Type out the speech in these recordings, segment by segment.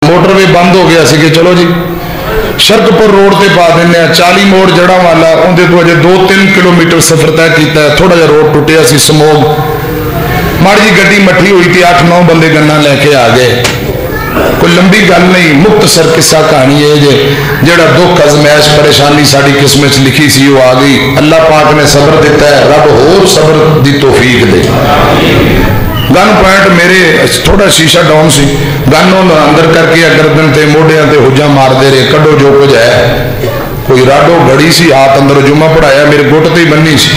Motorway बंद हो गया सी कि चलो जी शरकपुर रोड से पा दें 40 मोड़ जड़ा वाला उनके तो अजे 2-3 किलोमीटर सफर तय किया। थोड़ा जहा रोड टुटिया सी समोग माड़ी जी गड्डी मठी हुई थी 8-9 बंदे गन्ना लैके आ गए। कोई लंबी गल नहीं मुख्तसर किस्सा कहानी है जे जेड़ा दुख अजमैश परेशानी साड़ी किस्मत लिखी सी वो आ गई। अल्लाह पाक ने सबर दिता है रब होर सबर दी तौफीक दे। गन पॉइंट मेरे थोड़ा शीशा डाउन सी गन अंदर करके गर्दन ते मोढियां ते हुज्जा मारते रहे कड्डो जो कुछ है। कोई राडो घड़ी सी हाथ अंदर जुम्मा पढ़ाया मेरे गुट ते बन्नी सी।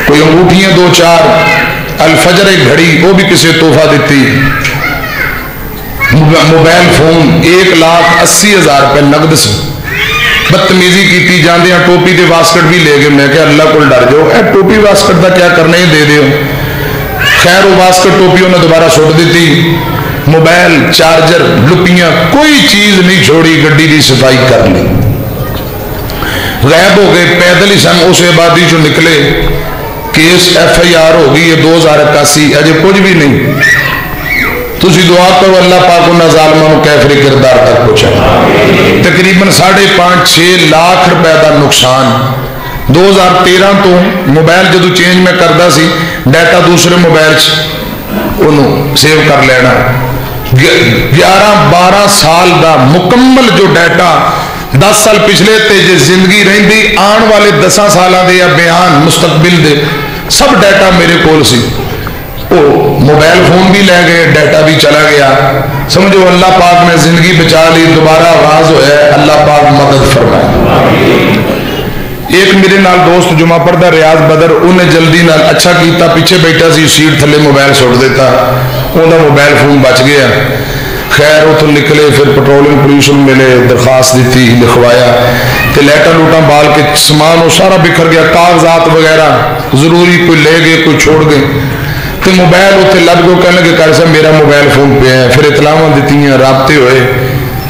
कोई अंगूठियां 2-4 अलफजर एक घड़ी वो भी किसी तोहफा दी। मोबाइल फोन 1,80,000 रुपये नकद सी। बदतमीजी की जाते टोपी के वास्कट भी ले गए। मैं क्या अल्लाह को डर जाओ ए टोपी वास्कट का क्या करना ही दे दो। खैर वो वास्कट टोपी उन्हें दोबारा सुट दी। मोबाइल चार्जर लुपियां कोई चीज नहीं छोड़ी गड्डी की सफाई कर ली। गैब हो गए पैदल ही सन उस आबादी चो निकले। केस FIR हो गई है 2081 अजे कुछ भी नहीं। तुसी दुआ करो अल्लाह पाक उन्होंने जालमां नूं कैफरे किरदार तक पहुंचाए। तकरीबन 5.5-6 लाख रुपए का नुकसान। 2013 तो मोबाइल जो चेंज मैं करता सी डाटा दूसरे मोबाइल सेव कर लेना। 11-12 साल का मुकम्मल जो डाटा 10 साल पिछले ते जे जिंदगी रही आने वाले 10 सालों के या बयान मुस्तकबिल दे सब डाटा मेरे कोल सी। वो मोबाइल फोन भी ले गए डाटा भी चला गया। समझो अल्लाह पाक ने जिंदगी बचा ली। दोबारा आवाज होया अल्लाह पाक मदद फरमाए। एक मेरे नाल दोस्त जुमा पढ़ता रियाज बदर उन्हें जल्दी नाल अच्छा किया पिछे बैठा सी सीट थले मोबाइल सुट दिता उनका मोबाइल फोन बच गया। खैर उतों निकले फिर पेट्रोलिंग पुलिस मिले दरखास्त दी लिखवाया तो लाइटा लूटा बाल के समान वो सारा बिखर गया। कागजात वगैरह जरूरी कोई ले गए कोई छोड़ गए तो मोबाइल उत्थे लग गए। कहने लगे कर साहब मेरा मोबाइल फोन पे है। फिर इतलावां दित्तियां राबते हुए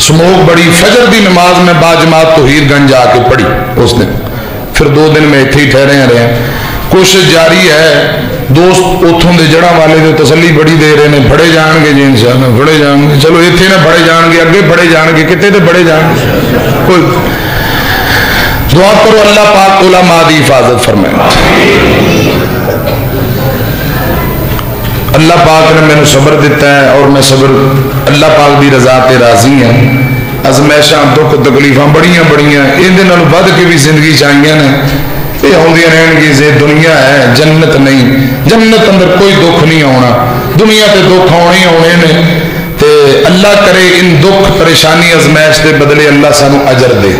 स्मोक बड़ी फजर की नमाज में बाजमात तोहीरगंज आके पढ़ी उस दिन। फिर 2 दिन मैं इत्थे ही ठहरे रहे। कोशिश जारी है। दोस्त उतों के जड़ा वाले जो तसली बड़ी दे रहे हैं फड़े जाएंगे जी इंशाअल्लाह फड़े जाएंगे। चलो इत्थे ना फड़े जाएंगे अगे फड़े जाएंगे कितने तो फड़े जाएंगे। कोई दुआ करो अल्लाह पाक उलमा दी हिफाजत फरमाए। अल्लाह पाक ने मैंने सबर दिता है और मैं सबर अल्लाह पाक की रजा ते राजी हाँ। अजमैशा दुख तकलीफा बड़िया बड़िया इहदे नाल वध के भी जिंदगी चाहिए ने ये आउंदियां रहणगी। जे दुनिया है जन्नत नहीं। जन्नत अंदर कोई दुख नहीं आना। दुनिया ते दुख आने ही आने ने ते अल्लाह करे इन दुख परेशानी अजमैश के बदले अल्लाह सानू अजर दे।